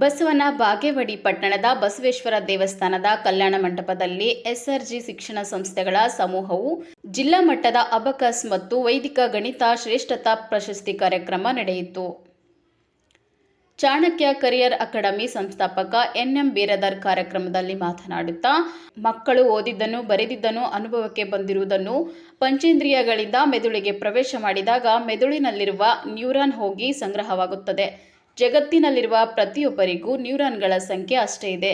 ಬಸವನ ಬಾಗೇವಾಡಿ ಪಟ್ಟಣದ ಬಸವೇಶ್ವರ ದೇವಸ್ಥಾನದ ಕಲ್ಯಾಣ ಮಂಟಪದಲ್ಲಿ ಎಸ್ಆರ್ಜಿ ಶಿಕ್ಷಣ ಸಂಸ್ಥೆಗಳ ಸಮೂಹವು ಜಿಲ್ಲಾ ಮಟ್ಟದ ಅಬಕಸ್ ಮತ್ತು ವೈದಿಕ ಗಣಿತ ಶ್ರೇಷ್ಠತಾ ಪ್ರಶಸ್ತಿ ಕಾರ್ಯಕ್ರಮ ನಡೆಯಿತು. ಚಾಣಕ್ಯ ಕರಿಯರ್ ಅಕಾಡೆಮಿ ಸಂಸ್ಥಾಪಕ ಎನ್.ಎಂ. ಬೀರದರ್ ಕಾರ್ಯಕ್ರಮದಲ್ಲಿ ಮಾತನಾಡುತ್ತಾ, ಮಕ್ಕಳು ಓದಿದ್ದನ್ನು ಬರೆದಿದ್ದನ್ನು ಅನುಭವಕ್ಕೆ ಬಂದಿರುವುದನ್ನು ಪಂಚೇಂದ್ರಿಯಗಳಿಂದ ಮೆದುಳಿಗೆ ಪ್ರವೇಶ ಮಾಡಿದಾಗ ಮೆದುಳಿನಲ್ಲಿರುವ ನ್ಯೂರಾನ್ ಹೋಗಿ ಸಂಗ್ರಹವಾಗುತ್ತದೆ. ಜಗತ್ತಿನಲ್ಲಿರುವ ಪ್ರತಿಯೊಬ್ಬರಿಗೂ ನ್ಯೂರಾನ್ಗಳ ಸಂಖ್ಯೆ ಅಷ್ಟೇ ಇದೆ.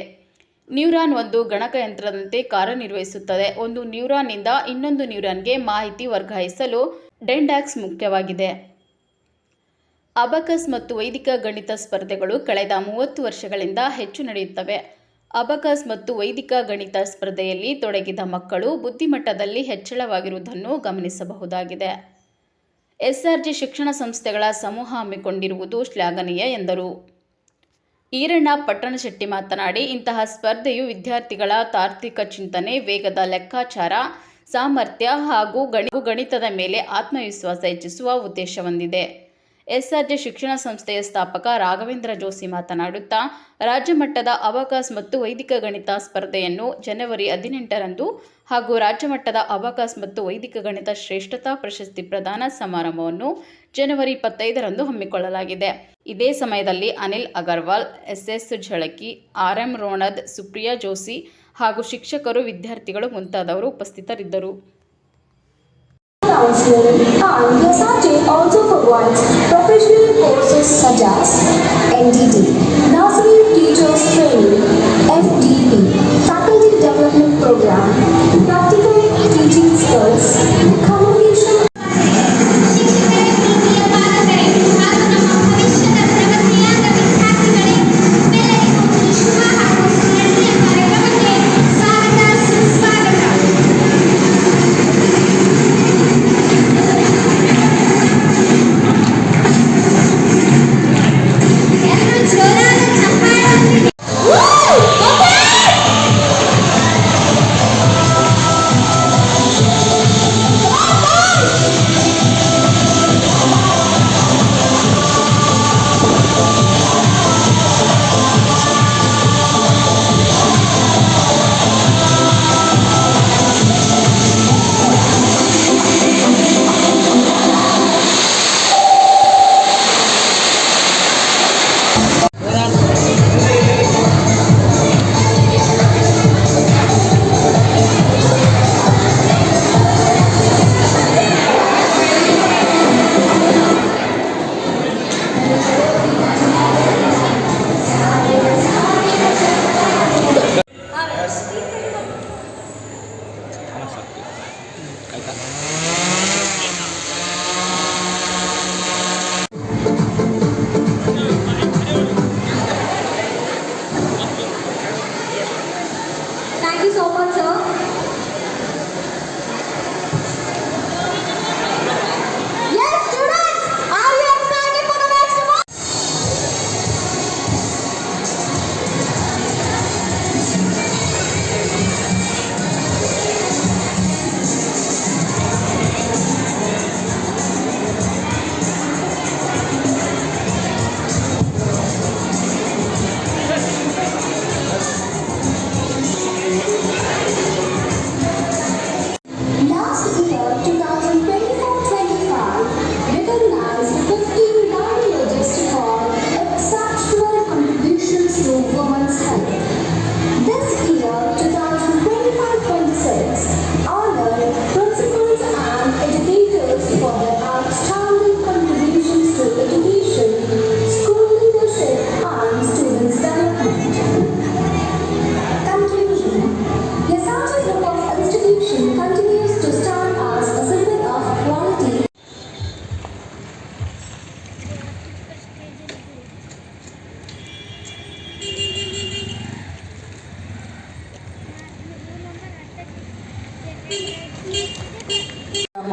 ನ್ಯೂರಾನ್ ಒಂದು ಗಣಕಯಂತ್ರದಂತೆ ಕಾರ್ಯನಿರ್ವಹಿಸುತ್ತದೆ. ಒಂದು ನ್ಯೂರಾನ್ನಿಂದ ಇನ್ನೊಂದು ನ್ಯೂರಾನ್ಗೆ ಮಾಹಿತಿ ವರ್ಗಾಯಿಸಲು ಡೆಂಡ್ರಾಕ್ಸ್ ಮುಖ್ಯವಾಗಿದೆ. ಅಬಕಸ್ ಮತ್ತು ವೈದಿಕ ಗಣಿತ ಸ್ಪರ್ಧೆಗಳು ಕಳೆದ 30 ವರ್ಷಗಳಿಂದ ಹೆಚ್ಚು ನಡೆಯುತ್ತವೆ. ಅಬಕಸ್ ಮತ್ತು ವೈದಿಕ ಗಣಿತ ಸ್ಪರ್ಧೆಯಲ್ಲಿ ತೊಡಗಿದ ಮಕ್ಕಳು ಬುದ್ಧಿಮಟ್ಟದಲ್ಲಿ ಹೆಚ್ಚಳವಾಗಿರುವುದನ್ನು ಗಮನಿಸಬಹುದಾಗಿದೆ. ಎಸ್ಆರ್ಜಿ ಶಿಕ್ಷಣ ಸಂಸ್ಥೆಗಳ ಸಮೂಹ ಹಮ್ಮಿಕೊಂಡಿರುವುದು ಶ್ಲಾಘನೀಯ ಎಂದರು. ಈರಣ್ಣ ಪಟ್ಟಣಶೆಟ್ಟಿ ಮಾತನಾಡಿ, ಇಂತಹ ಸ್ಪರ್ಧೆಯು ವಿದ್ಯಾರ್ಥಿಗಳ ತಾರ್ಕಿಕ ಚಿಂತನೆ, ವೇಗದ ಲೆಕ್ಕಾಚಾರ ಸಾಮರ್ಥ್ಯ ಹಾಗೂ ಗಣಿತದ ಮೇಲೆ ಆತ್ಮವಿಶ್ವಾಸ ಹೆಚ್ಚಿಸುವ ಉದ್ದೇಶ ಹೊಂದಿದೆ. ಎಸ್ಆರ್ಜಿ ಶಿಕ್ಷಣ ಸಂಸ್ಥೆಯ ಸ್ಥಾಪಕ ರಾಘವೇಂದ್ರ ಜೋಶಿ ಮಾತನಾಡುತ್ತಾ, ರಾಜ್ಯ ಮಟ್ಟದ ಅಬಕಸ್ ಮತ್ತು ವೈದಿಕ ಗಣಿತ ಸ್ಪರ್ಧೆಯನ್ನು ಜನವರಿ 18ರಂದು ಹಾಗೂ ರಾಜ್ಯ ಮಟ್ಟದ ಅಬಕಸ್ ಮತ್ತು ವೈದಿಕ ಗಣಿತ ಶ್ರೇಷ್ಠತಾ ಪ್ರಶಸ್ತಿ ಪ್ರದಾನ ಸಮಾರಂಭವನ್ನು ಜನವರಿ 25ರಂದು ಹಮ್ಮಿಕೊಳ್ಳಲಾಗಿದೆ. ಇದೇ ಸಮಯದಲ್ಲಿ ಅನಿಲ್ ಅಗರ್ವಾಲ್, ಎಸ್.ಎಸ್. ಝಳಕಿ, ಆರ್.ಎಂ. ರೋಣದ್, ಸುಪ್ರಿಯಾ ಜೋಶಿ ಹಾಗೂ ಶಿಕ್ಷಕರು, ವಿದ್ಯಾರ್ಥಿಗಳು ಮುಂತಾದವರು ಉಪಸ್ಥಿತರಿದ್ದರು. And SRJ also provides professional courses such as NDT, Nursery Teachers Training, FDP, Faculty Development Program, Practical Teaching Skills, Communication. Thank you so much, sir. Yes, students, are you excited for the next one?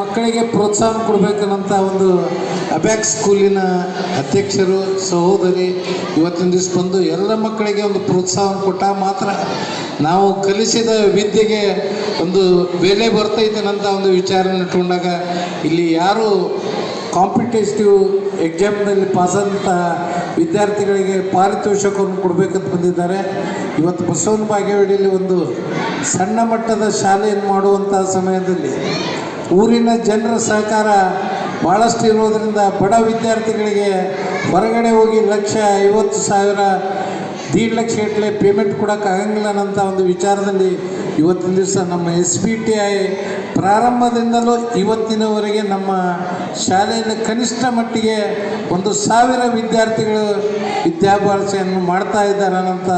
ಮಕ್ಕಳಿಗೆ ಪ್ರೋತ್ಸಾಹ ಕೊಡಬೇಕನ್ನಂಥ ಒಂದು ಅಬ್ಯಾಕ್ ಸ್ಕೂಲಿನ ಅಧ್ಯಕ್ಷರು ಸಹೋದರಿ ಇವತ್ತಿನ ದಿವಸ ಬಂದು ಎಲ್ಲ ಮಕ್ಕಳಿಗೆ ಒಂದು ಪ್ರೋತ್ಸಾಹ ಕೊಟ್ಟಾಗ ಮಾತ್ರ ನಾವು ಕಲಿಸಿದ ವಿದ್ಯೆಗೆ ಒಂದು ಬೆಲೆ ಬರ್ತೈತೆ ಅಂತ ಒಂದು ವಿಚಾರ ಇಟ್ಕೊಂಡಾಗ ಇಲ್ಲಿ ಯಾರು ಕಾಂಪಿಟೇಟಿವ್ ಎಕ್ಸಾಮ್ನಲ್ಲಿ ಪಾಸಾದಂಥ ವಿದ್ಯಾರ್ಥಿಗಳಿಗೆ ಪಾರಿತೋಷಕವನ್ನು ಕೊಡಬೇಕಂತ ಬಂದಿದ್ದಾರೆ. ಇವತ್ತು ಬಸವನ ಬಾಗೇವಾಡಿಯಲ್ಲಿ ಒಂದು ಸಣ್ಣ ಮಟ್ಟದ ಶಾಲೆಯನ್ನು ಮಾಡುವಂಥ ಸಮಯದಲ್ಲಿ ಊರಿನ ಜನರ ಸಹಕಾರ ಭಾಳಷ್ಟು ಇರೋದರಿಂದ ಬಡ ವಿದ್ಯಾರ್ಥಿಗಳಿಗೆ ಹೊರಗಡೆ ಹೋಗಿ 1,50,000 1,50,000 ಗಟ್ಟಲೆ ಪೇಮೆಂಟ್ ಕೊಡೋಕೆ ಆಗಂಗಿಲ್ಲ ಅನ್ನೋಂಥ ಒಂದು ವಿಚಾರದಲ್ಲಿ ಇವತ್ತಿನ ದಿವಸ ನಮ್ಮ SBTI ಪ್ರಾರಂಭದಿಂದಲೂ ಇವತ್ತಿನವರೆಗೆ ನಮ್ಮ ಶಾಲೆಯಲ್ಲಿ ಕನಿಷ್ಠ ಮಟ್ಟಿಗೆ 1,000 ವಿದ್ಯಾರ್ಥಿಗಳು ವಿದ್ಯಾಭ್ಯಾಸವನ್ನು ಮಾಡ್ತಾ ಇದ್ದಾರೆ ಅನ್ನೋಂಥ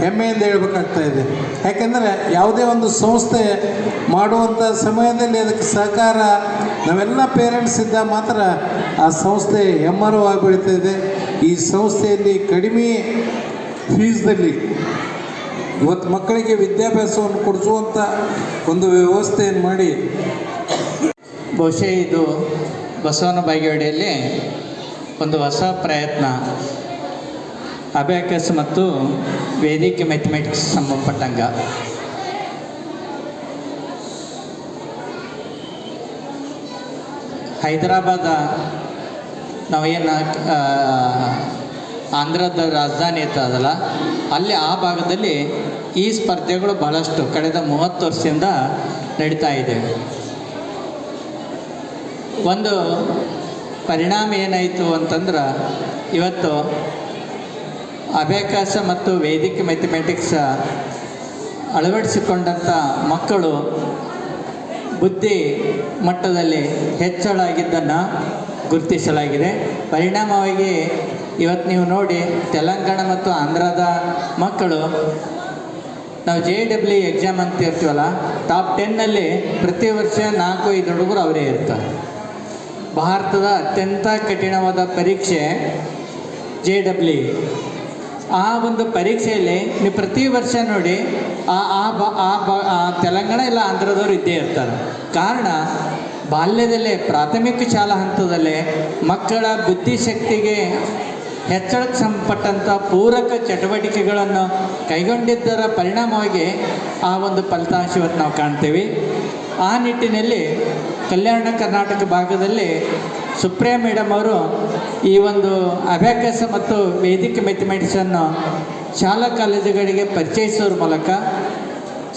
ಹೆಮ್ಮೆಯಿಂದ ಹೇಳ್ಬೇಕಾಗ್ತಾ ಇದೆ. ಯಾಕೆಂದರೆ ಯಾವುದೇ ಒಂದು ಸಂಸ್ಥೆ ಮಾಡುವಂಥ ಸಮಯದಲ್ಲಿ ಅದಕ್ಕೆ ಸಹಕಾರ ನಾವೆಲ್ಲ ಪೇರೆಂಟ್ಸ್ ಇದ್ದ ಮಾತ್ರ ಆ ಸಂಸ್ಥೆ ಹೆಮ್ಮರವಾಗಿ ಬೆಳೀತಾ ಇದೆ. ಈ ಸಂಸ್ಥೆಯಲ್ಲಿ ಕಡಿಮೆ ಫೀಸ್ದಲ್ಲಿ ಇವತ್ತು ಮಕ್ಕಳಿಗೆ ವಿದ್ಯಾಭ್ಯಾಸವನ್ನು ಕೊಡಿಸುವಂಥ ಒಂದು ವ್ಯವಸ್ಥೆಯನ್ನು ಮಾಡಿ ಬಹುಶಃ ಇದು ಬಸವನ ಬಾಗೇವಾಡಿಯಲ್ಲಿ ಒಂದು ಹೊಸ ಪ್ರಯತ್ನ. ಅಬ್ಯಾಕಸ್ ಮತ್ತು ವೇದಿಕೆ ಮ್ಯಾಥಮೆಟಿಕ್ಸ್ ಸಂಬಂಧಪಟ್ಟಂಗ ಹೈದರಾಬಾದ ನಾವೇನು ಆಂಧ್ರದ ರಾಜಧಾನಿ ಇರ್ತದಲ್ಲ, ಅಲ್ಲಿ ಆ ಭಾಗದಲ್ಲಿ ಈ ಸ್ಪರ್ಧೆಗಳು ಬಹಳಷ್ಟು ಕಳೆದ 30 ವರ್ಷದಿಂದ ನಡೀತಾ ಇದೆ. ಒಂದು ಪರಿಣಾಮ ಏನಾಯಿತು ಅಂತಂದ್ರೆ, ಇವತ್ತು ಅಬ್ಯಾಕಸ್ ಮತ್ತು ವೇದಿಕೆ ಮ್ಯಾಥಮೆಟಿಕ್ಸ್ ಅಳವಡಿಸಿಕೊಂಡಂಥ ಮಕ್ಕಳು ಬುದ್ಧಿ ಮಟ್ಟದಲ್ಲಿ ಹೆಚ್ಚಳ ಆಗಿದ್ದನ್ನು ಗುರುತಿಸಲಾಗಿದೆ. ಪರಿಣಾಮವಾಗಿ ಇವತ್ತು ನೀವು ನೋಡಿ, ತೆಲಂಗಾಣ ಮತ್ತು ಆಂಧ್ರದ ಮಕ್ಕಳು ನಾವು JEE ಎಕ್ಸಾಮ್ ಅಂತ ಇರ್ತೀವಲ್ಲ, ಟಾಪ್ 10ನಲ್ಲಿ ಪ್ರತಿ ವರ್ಷ 4-5 ಹುಡುಗರು ಅವರೇ ಇರ್ತಾರೆ. ಭಾರತದ ಅತ್ಯಂತ ಕಠಿಣವಾದ ಪರೀಕ್ಷೆ JEE. ಆ ಒಂದು ಪರೀಕ್ಷೆಯಲ್ಲಿ ನೀವು ಪ್ರತಿ ವರ್ಷ ನೋಡಿ ತೆಲಂಗಾಣ ಇಲ್ಲ ಆಂಧ್ರದವರು ಇದ್ದೇ ಇರ್ತಾರೆ. ಕಾರಣ, ಬಾಲ್ಯದಲ್ಲೇ ಪ್ರಾಥಮಿಕ ಶಾಲಾ ಹಂತದಲ್ಲೇ ಮಕ್ಕಳ ಬುದ್ಧಿಶಕ್ತಿಗೆ ಹೆಚ್ಚಳಕ್ಕೆ ಸಂಬಂಧಪಟ್ಟಂಥ ಪೂರಕ ಚಟುವಟಿಕೆಗಳನ್ನು ಕೈಗೊಂಡಿದ್ದರ ಪರಿಣಾಮವಾಗಿ ಆ ಒಂದು ಫಲಿತಾಂಶ ಇವತ್ತು ನಾವು ಕಾಣ್ತೀವಿ. ಆ ನಿಟ್ಟಿನಲ್ಲಿ ಕಲ್ಯಾಣ ಕರ್ನಾಟಕ ಭಾಗದಲ್ಲಿ ಸುಪ್ರಿಯಾ ಮೇಡಮ್ ಅವರು ಈ ಒಂದು ಅಬ್ಯಾಕಸ್ ಮತ್ತು ವೇದಿಕೆ ಮ್ಯಾಥಮೆಟಿಕ್ಸನ್ನು ಶಾಲಾ ಕಾಲೇಜುಗಳಿಗೆ ಪರಿಚಯಿಸೋದ್ರ ಮೂಲಕ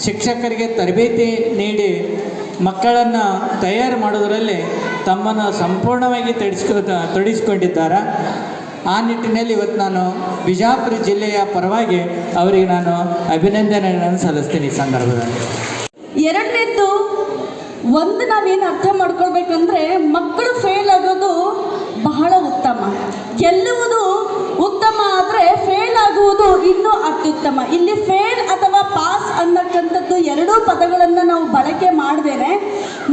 ಶಿಕ್ಷಕರಿಗೆ ತರಬೇತಿ ನೀಡಿ ಮಕ್ಕಳನ್ನು ತಯಾರು ಮಾಡೋದರಲ್ಲಿ ತಮ್ಮನ್ನು ಸಂಪೂರ್ಣವಾಗಿ ತೊಡಗಿಸಿಕೊಂಡಿದ್ದಾರೆ. ಆ ನಿಟ್ಟಿನಲ್ಲಿ ಇವತ್ತು ನಾನು ಬಿಜಾಪುರ ಜಿಲ್ಲೆಯ ಪರವಾಗಿ ಅವರಿಗೆ ನಾನು ಅಭಿನಂದನೆಗಳನ್ನು ಸಲ್ಲಿಸ್ತೀನಿ ಈ ಸಂದರ್ಭದಲ್ಲಿ. ಎರಡನೇದ್ದು, ಒಂದು ನಾವೇನು ಅರ್ಥ ಮಾಡ್ಕೊಳ್ಬೇಕಂದ್ರೆ, ಮಕ್ಕಳು ಫೇಲ್ ಆಗೋದು ಬಹಳ ಉತ್ತಮ, ಗೆಲ್ಲುವುದು ಉತ್ತಮ, ಆದರೆ ಫೇಲ್ ಆಗುವುದು ಇನ್ನೂ ಅತ್ಯುತ್ತಮ. ಇಲ್ಲಿ ಫೇಲ್ ಅಥವಾ ಪಾಸ್ ಅನ್ನಕ್ಕಂಥದ್ದು ಎರಡೂ ಪದಗಳನ್ನು ನಾವು ಬಳಕೆ ಮಾಡ್ದೇನೆ,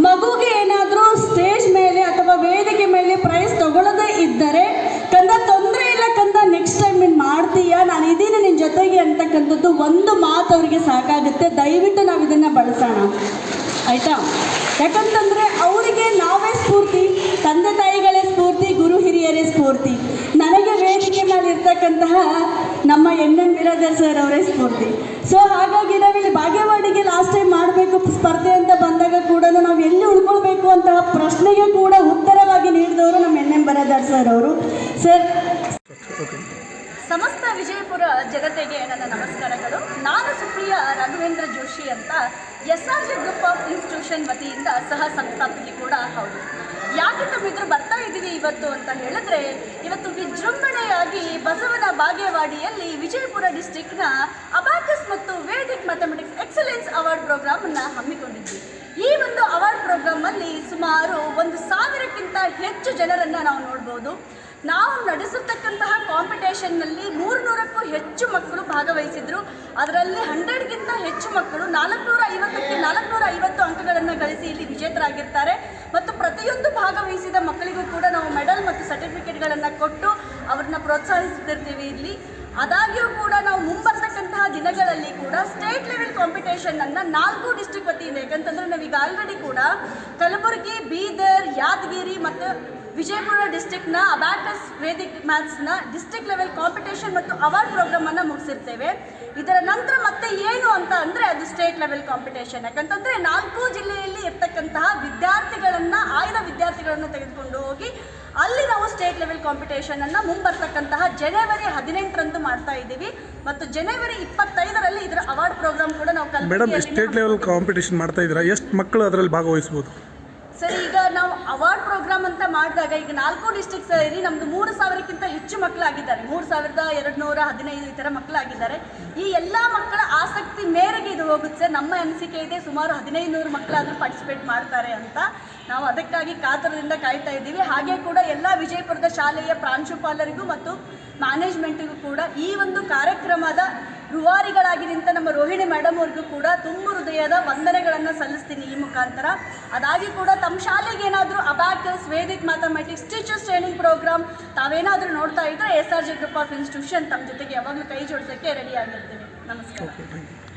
ಮಗುಗೆ ಏನಾದರೂ ಸ್ಟೇಜ್ ಮೇಲೆ ಅಥವಾ ವೇದಿಕೆ ಮೇಲೆ ಪ್ರೈಸ್ ತಗೊಳ್ಳೋದೇ ಇದ್ದರೆ, ಕಂದ ತೊಂದರೆ ಇಲ್ಲ ಕಂದ, ನೆಕ್ಸ್ಟ್ ಟೈಮ್ ನೀನು ಮಾಡ್ತೀಯಾ, ನಾನು ಇದ್ದೀನಿ ನಿನ್ನ ಜೊತೆಗೆ ಅಂತಕ್ಕಂಥದ್ದು ಒಂದು ಮಾತು ಅವರಿಗೆ ಸಾಕಾಗುತ್ತೆ. ದಯವಿಟ್ಟು ನಾವು ಇದನ್ನು ಬಳಸೋಣ, ಆಯಿತಾ? ಯಾಕಂತಂದರೆ ಅವರಿಗೆ ನಾವೇ ಸ್ಫೂರ್ತಿ, ತಂದೆ ತಾಯಿಗಳೇ ಸ್ಫೂರ್ತಿ, ಗುರು ಹಿರಿಯರೇ ಸ್ಫೂರ್ತಿ. ನನಗೆ ವೇದಿಕೆ ಮೇಲೆ ಇರ್ತಕ್ಕಂತಹ ನಮ್ಮ NN ಬಿರಾದರ್ ಸರ್ ಅವರೇ ಸ್ಫೂರ್ತಿ. ಸೊ ಹಾಗಾಗಿ ನಾವಿಲ್ಲಿ ಬಾಗೇವಾಡಿಗೆ ಲಾಸ್ಟ್ ಟೈಮ್ ಮಾಡಬೇಕು ಸ್ಪರ್ಧೆ ಅಂತ ಬಂದಾಗ ಕೂಡ ನಾವು ಎಲ್ಲಿ ಉಳ್ಕೊಳ್ಬೇಕು ಅಂತ ಪ್ರಶ್ನೆಗೆ ಕೂಡ ಉತ್ತರವಾಗಿ ನೀಡಿದವರು ನಮ್ಮ NN ಬಿರಾದರ್ ಸರ್ ಅವರು. ಸರ್, ಸಮಸ್ತ ವಿಜಯಪುರ ಜನತೆಗೆ ನನ್ನ ನಮಸ್ಕಾರಗಳು. ನಾನು ಸುಪ್ರಿಯಾ ರಾಘವೇಂದ್ರ ಜೋಶಿ ಅಂತ SRJ ಗ್ರೂಪ್ ಆಫ್ ಇನ್ಸ್ಟಿಟ್ಯೂಷನ್ ವತಿಯಿಂದ ಸಹ ಸಂಸ್ಥಾಪಕಿ ಕೂಡ ಹೌದು. ಯಾಕೆ ನಮ್ಮಿದ್ರು ಬರ್ತಾ ಇದ್ದೀವಿ ಇವತ್ತು ಅಂತ ಹೇಳಿದ್ರೆ, ಇವತ್ತು ವಿಜೃಂಭಣೆಯಾಗಿ ಬಸವನ ಬಾಗೇವಾಡಿಯಲ್ಲಿ ವಿಜಯಪುರ ಡಿಸ್ಟಿಕ್ನ ಅಬಾಕಸ್ ಮತ್ತು ವೇದಿಕ್ ಮ್ಯಾಥಮೆಟಿಕ್ಸ್ ಎಕ್ಸಲೆನ್ಸ್ ಅವಾರ್ಡ್ ಪ್ರೋಗ್ರಾಮನ್ನು ಹಮ್ಮಿಕೊಂಡಿದ್ವಿ. ಈ ಒಂದು ಅವಾರ್ಡ್ ಪ್ರೋಗ್ರಾಮಲ್ಲಿ ಸುಮಾರು 1,000ಕ್ಕಿಂತ ಹೆಚ್ಚು ಜನರನ್ನು ನಾವು ನೋಡ್ಬೋದು. ನಾವು ನಡೆಸಿರ್ತಕ್ಕಂತಹ ಕಾಂಪಿಟೇಷನ್ನಲ್ಲಿ 300ಕ್ಕೂ ಹೆಚ್ಚು ಮಕ್ಕಳು ಭಾಗವಹಿಸಿದ್ರು. ಅದರಲ್ಲಿ 100ಕ್ಕಿಂತ ಹೆಚ್ಚು ಮಕ್ಕಳು 450ಕ್ಕೆ 450 ಅಂಕಗಳನ್ನು ಗಳಿಸಿ ಇಲ್ಲಿ ವಿಜೇತರಾಗಿರ್ತಾರೆ. ಮತ್ತು ಪ್ರತಿಯೊಂದು ಭಾಗವಹಿಸಿದ ಮಕ್ಕಳಿಗೂ ಕೂಡ ನಾವು ಮೆಡಲ್ ಮತ್ತು ಸರ್ಟಿಫಿಕೇಟ್ಗಳನ್ನು ಕೊಟ್ಟು ಅವ್ರನ್ನ ಪ್ರೋತ್ಸಾಹಿಸ್ತಿರ್ತೀವಿ ಇಲ್ಲಿ. ಆದಾಗ್ಯೂ ಕೂಡ ನಾವು ಮುಂಬರ್ತಕ್ಕಂತಹ ದಿನಗಳಲ್ಲಿ ಕೂಡ ಸ್ಟೇಟ್ ಲೆವೆಲ್ ಕಾಂಪಿಟೇಷನನ್ನು 4 ಡಿಸ್ಟ್ರಿಕ್ಟ್ ವತಿಯಿಂದ, ಯಾಕಂತಂದರೆ ನಾವೀಗ ಆಲ್ರೆಡಿ ಕೂಡ ಕಲಬುರಗಿ, ಬೀದರ್, ಯಾದಗಿರಿ ಮತ್ತು ವಿಜಯಪುರ ಡಿಸ್ಟಿಕ್ನ ಅಬ್ಯಾಕಸ್ ವೇದಿಕ್ ಮ್ಯಾಥ್ಸ್ನ ಡಿಸ್ಟ್ರಿಕ್ಟ್ ಲೆವೆಲ್ ಕಾಂಪಿಟೇಷನ್ ಮತ್ತು ಅವಾರ್ಡ್ ಪ್ರೋಗ್ರಾಮನ್ನು ಮುಗಿಸಿರ್ತೇವೆ. ಇದರ ನಂತರ ಮತ್ತೆ ಏನು ಅಂತ ಅಂದರೆ ಅದು ಸ್ಟೇಟ್ ಲೆವೆಲ್ ಕಾಂಪಿಟೇಷನ್. ಯಾಕಂತಂದರೆ 4 ಜಿಲ್ಲೆಯಲ್ಲಿ ಇರ್ತಕ್ಕಂತಹ ವಿದ್ಯಾರ್ಥಿಗಳನ್ನು, ಆಯ್ದ ವಿದ್ಯಾರ್ಥಿಗಳನ್ನು ತೆಗೆದುಕೊಂಡು ಹೋಗಿ ಅಲ್ಲಿ ನಾವು ಸ್ಟೇಟ್ ಲೆವೆಲ್ ಕಾಂಪಿಟೇಷನನ್ನು ಮುಂಬರ್ತಕ್ಕಂತಹ ಜನವರಿ 18ರಂದು ಮಾಡ್ತಾ ಇದ್ದೀವಿ ಮತ್ತು ಜನವರಿ 25ರಲ್ಲಿ ಇದರ ಅವಾರ್ಡ್ ಪ್ರೋಗ್ರಾಮ್ ಕೂಡ ನಾವು ಮೇಡಮ್ ಕಲಬುರಗಿಯಲ್ಲಿ ಸ್ಟೇಟ್ ಲೆವೆಲ್ ಕಾಂಪಿಟೇಷನ್ ಮಾಡ್ತಾ ಇದ್ದೀರಾ, ಎಷ್ಟು ಮಕ್ಕಳು ಅದರಲ್ಲಿ ಭಾಗವಹಿಸ್ಬೋದು? ಸರ್, ಈಗ ನಾವು ಅವಾರ್ಡ್ ಪ್ರೋಗ್ರಾಮ್ ಅಂತ ಮಾಡಿದಾಗ ಈಗ 4 ಡಿಸ್ಟ್ರಿಕ್ಟ್ ಸೇರಿ ನಮ್ಮದು 3,000ಕ್ಕಿಂತ ಹೆಚ್ಚು ಮಕ್ಕಳಾಗಿದ್ದಾರೆ. 3,215 ಈ ಥರ ಮಕ್ಕಳಾಗಿದ್ದಾರೆ. ಈ ಎಲ್ಲ ಮಕ್ಕಳ ಆಸಕ್ತಿ ಮೇರೆಗೆ ಇದು ಹೋಗುತ್ತೆ ಸರ್. ನಮ್ಮ ಅನಿಸಿಕೆ ಇದೆ ಸುಮಾರು 1,500 ಮಕ್ಕಳಾದರೂ ಪಾರ್ಟಿಸಿಪೇಟ್ ಮಾಡ್ತಾರೆ ಅಂತ. ನಾವು ಅದಕ್ಕಾಗಿ ಕಾತರದಿಂದ ಕಾಯ್ತಾ ಇದ್ದೀವಿ. ಹಾಗೆ ಕೂಡ ಎಲ್ಲ ವಿಜಯಪುರದ ಶಾಲೆಯ ಪ್ರಾಂಶುಪಾಲರಿಗೂ ಮತ್ತು ಮ್ಯಾನೇಜ್ಮೆಂಟಿಗೂ ಕೂಡ ಈ ಒಂದು ಕಾರ್ಯಕ್ರಮದ ರೂವಾರಿಗಳಾಗಿ ನಿಂತ ನಮ್ಮ ರೋಹಿಣಿ ಮೇಡಮ್ ಅವ್ರಿಗೂ ಕೂಡ ತುಂಬ ಹೃದಯದ ವಂದನೆಗಳನ್ನು ಸಲ್ಲಿಸ್ತೀನಿ ಈ ಮುಖಾಂತರ. ಅದಾಗಿ ಕೂಡ ತಮ್ಮ ಶಾಲೆಗೆ ಏನಾದರೂ abacus, Vedic mathematics, teachers training program ತಾವೇನಾದರೂ ನೋಡ್ತಾ ಇದ್ದರೆ SRJ ಗ್ರೂಪ್ ಆಫ್ ಇನ್ಸ್ಟಿಟ್ಯೂಷನ್ ತಮ್ಮ ಜೊತೆಗೆ ಯಾವಾಗಲೂ ಕೈ ಜೋಡಿಸೋಕ್ಕೆ ರೆಡಿ ಆಗಿರ್ತೀವಿ. ನಮಸ್ಕಾರ.